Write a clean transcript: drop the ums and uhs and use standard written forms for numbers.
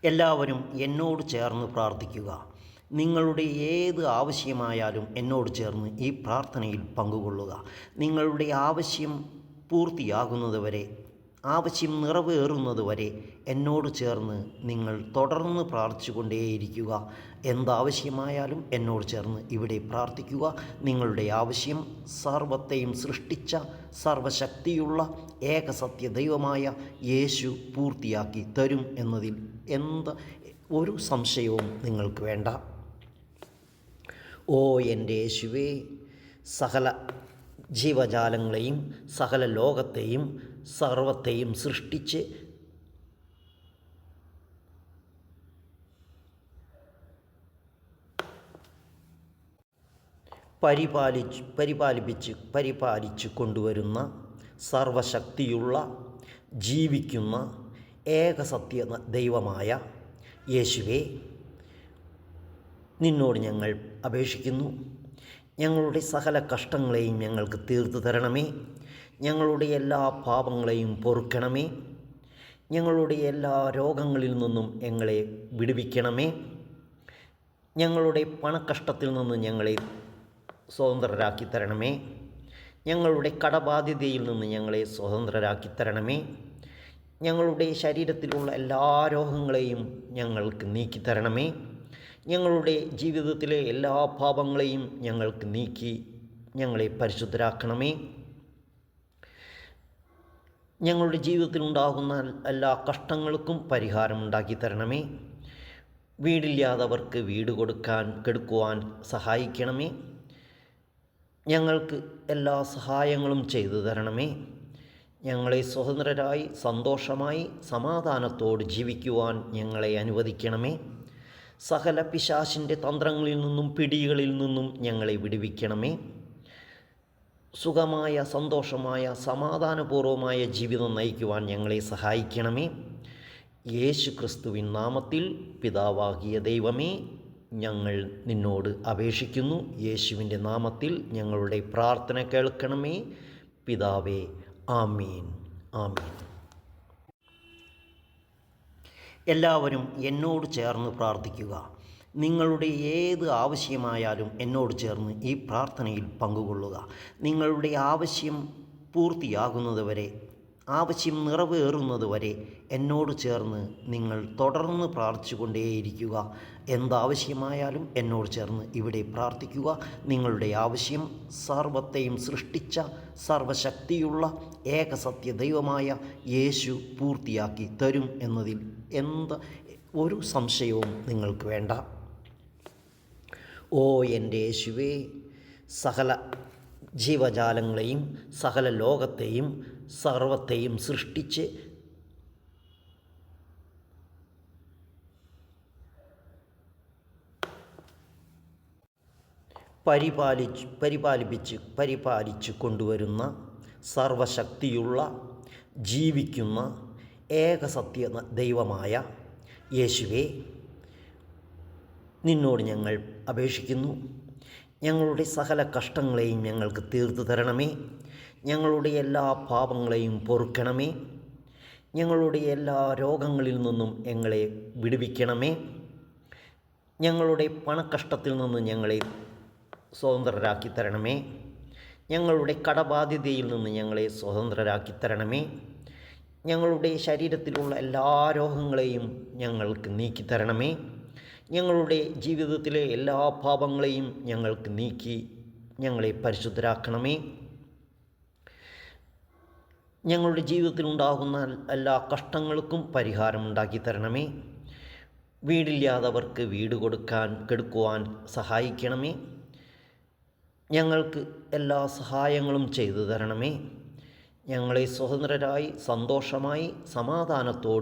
എല്ലാവരും എന്നോട് ചേർന്ന് പ്രാർത്ഥിക്കുക. നിങ്ങളുടെ ഏത് ആവശ്യമായാലും എന്നോട് ചേർന്ന് ഈ പ്രാർത്ഥനയിൽ പങ്കുകൊള്ളുക. നിങ്ങളുടെ ആവശ്യം പൂർത്തിയാകുന്നതുവരെ, ആവശ്യം നിറവേറുന്നതുവരെ എന്നോട് ചേർന്ന് നിങ്ങൾ തുടർന്ന് പ്രാർത്ഥിച്ചുകൊണ്ടേയിരിക്കുക. എന്താവശ്യമായാലും എന്നോട് ചേർന്ന് ഇവിടെ പ്രാർത്ഥിക്കുക. നിങ്ങളുടെ ആവശ്യം സർവത്തെയും സൃഷ്ടിച്ച സർവശക്തിയുള്ള ഏകസത്യ ദൈവമായ യേശു പൂർത്തിയാക്കി തരും എന്നതിൽ ഒരു സംശയവും നിങ്ങൾക്ക് വേണ്ട. ഓ എൻ്റെ യേശുവേ, സകല ജീവജാലങ്ങളെയും സകല ലോകത്തെയും സർവത്തെയും സൃഷ്ടിച്ച് പരിപാലിച്ച് കൊണ്ടുവരുന്ന സർവശക്തിയുള്ള ജീവിക്കുന്ന ഏകസത്യ ദൈവമായ യേശുവേ, നിന്നോട് ഞങ്ങൾ അപേക്ഷിക്കുന്നു. ഞങ്ങളുടെ സകല കഷ്ടങ്ങളെയും ഞങ്ങൾക്ക് തീർത്തു തരണമേ. ഞങ്ങളുടെ എല്ലാ പാപങ്ങളെയും പൊറുക്കണമേ. ഞങ്ങളുടെ എല്ലാ രോഗങ്ങളിൽ നിന്നും ഞങ്ങളെ വിടുവിക്കണമേ. ഞങ്ങളുടെ പണക്കഷ്ടത്തിൽ നിന്ന് ഞങ്ങളെ സ്വതന്ത്രരാക്കി തരണമേ. ഞങ്ങളുടെ കടബാധ്യതയിൽ നിന്ന് ഞങ്ങളെ സ്വതന്ത്രരാക്കി തരണമേ. ഞങ്ങളുടെ ശരീരത്തിലുള്ള എല്ലാ രോഗങ്ങളെയും ഞങ്ങൾക്ക് നീക്കിത്തരണമേ. ഞങ്ങളുടെ ജീവിതത്തിലെ എല്ലാ പാപങ്ങളെയും ഞങ്ങൾക്ക് നീക്കി ഞങ്ങളെ പരിശുദ്ധരാക്കണമേ. ഞങ്ങളുടെ ജീവിതത്തിലുണ്ടാകുന്ന എല്ലാ കഷ്ടങ്ങൾക്കും പരിഹാരമുണ്ടാക്കി തരണമേ. വീടില്ലാത്തവർക്ക് വീട് കൊടുക്കുവാൻ സഹായിക്കണമേ. ഞങ്ങൾക്ക് എല്ലാ സഹായങ്ങളും ചെയ്തു തരണമേ. ഞങ്ങളെ സ്വതന്ത്രരായി സന്തോഷമായി സമാധാനത്തോട് ജീവിക്കുവാൻ ഞങ്ങളെ അനുവദിക്കണമേ. സകല പിശാചിൻ്റെ തന്ത്രങ്ങളിൽ നിന്നും പിടികളിൽ നിന്നും ഞങ്ങളെ വിടുവിക്കണമേ. സുഖമായ സന്തോഷമായ സമാധാനപൂർവമായ ജീവിതം നയിക്കുവാൻ ഞങ്ങളെ സഹായിക്കണമേ. യേശു ക്രിസ്തുവിൻ നാമത്തിൽ പിതാവാകിയ ദൈവമേ, ഞങ്ങൾ നിന്നോട് അപേക്ഷിക്കുന്നു. യേശുവിൻ്റെ നാമത്തിൽ ഞങ്ങളുടെ പ്രാർത്ഥന കേൾക്കണമേ പിതാവേ. ആമീൻ, ആമീൻ. എല്ലാവരും എന്നോട് ചേർന്ന് പ്രാർത്ഥിക്കുക. നിങ്ങളുടെ ഏത് ആവശ്യമായാലും എന്നോട് ചേർന്ന് ഈ പ്രാർത്ഥനയിൽ പങ്കുകൊള്ളുക. നിങ്ങളുടെ ആവശ്യം പൂർത്തിയാകുന്നതുവരെ, ആവശ്യം നിറവേറുന്നതുവരെ എന്നോട് ചേർന്ന് നിങ്ങൾ തുടർന്ന് പ്രാർത്ഥിച്ചുകൊണ്ടേയിരിക്കുക. എന്താവശ്യമായാലും എന്നോട് ചേർന്ന് ഇവിടെ പ്രാർത്ഥിക്കുക. നിങ്ങളുടെ ആവശ്യം സർവത്തെയും സൃഷ്ടിച്ച സർവശക്തിയുള്ള ഏകസത്യ ദൈവമായ യേശു പൂർത്തിയാക്കി തരും എന്നതിൽ ഒരു സംശയവും നിങ്ങൾക്ക് വേണ്ട. ഓ എൻ്റെ യേശുവേ, സകല ജീവജാലങ്ങളെയും സകല ലോകത്തെയും സർവത്തെയും സൃഷ്ടിച്ച് പരിപാലിച്ച് കൊണ്ടുവരുന്ന സർവശക്തിയുള്ള ജീവിക്കുന്ന ഏകസത്യ ദൈവമായ യേശുവേ, നിന്നോട് ഞങ്ങൾ അപേക്ഷിക്കുന്നു. ഞങ്ങളുടെ സകല കഷ്ടങ്ങളെയും ഞങ്ങൾക്ക് തീർത്തു തരണമേ. ഞങ്ങളുടെ എല്ലാ പാപങ്ങളെയും പൊറുക്കണമേ. ഞങ്ങളുടെ എല്ലാ രോഗങ്ങളിൽ നിന്നും ഞങ്ങളെ വിടുവിക്കണമേ. ഞങ്ങളുടെ പണക്കഷ്ടത്തിൽ നിന്ന് ഞങ്ങളെ സ്വതന്ത്രരാക്കി തരണമേ. ഞങ്ങളുടെ കടബാധ്യതയിൽ നിന്ന് ഞങ്ങളെ സ്വതന്ത്രരാക്കി തരണമേ. ഞങ്ങളുടെ ശരീരത്തിലുള്ള എല്ലാ രോഗങ്ങളെയും ഞങ്ങൾക്ക് നീക്കിത്തരണമേ. ഞങ്ങളുടെ ജീവിതത്തിലെ എല്ലാ പാപങ്ങളെയും ഞങ്ങൾക്ക് നീക്കി ഞങ്ങളെ പരിശുദ്ധരാക്കണമേ. ഞങ്ങളുടെ ജീവിതത്തിലുണ്ടാകുന്ന എല്ലാ കഷ്ടങ്ങൾക്കും പരിഹാരമുണ്ടാക്കി തരണമേ. വീടില്ലാത്തവർക്ക് വീട് കൊടുക്കുവാൻ സഹായിക്കണമേ. ഞങ്ങൾക്ക് എല്ലാ സഹായങ്ങളും ചെയ്തു തരണമേ. ഞങ്ങളെ സ്വതന്ത്രരായി സന്തോഷമായി സമാധാനത്തോടെ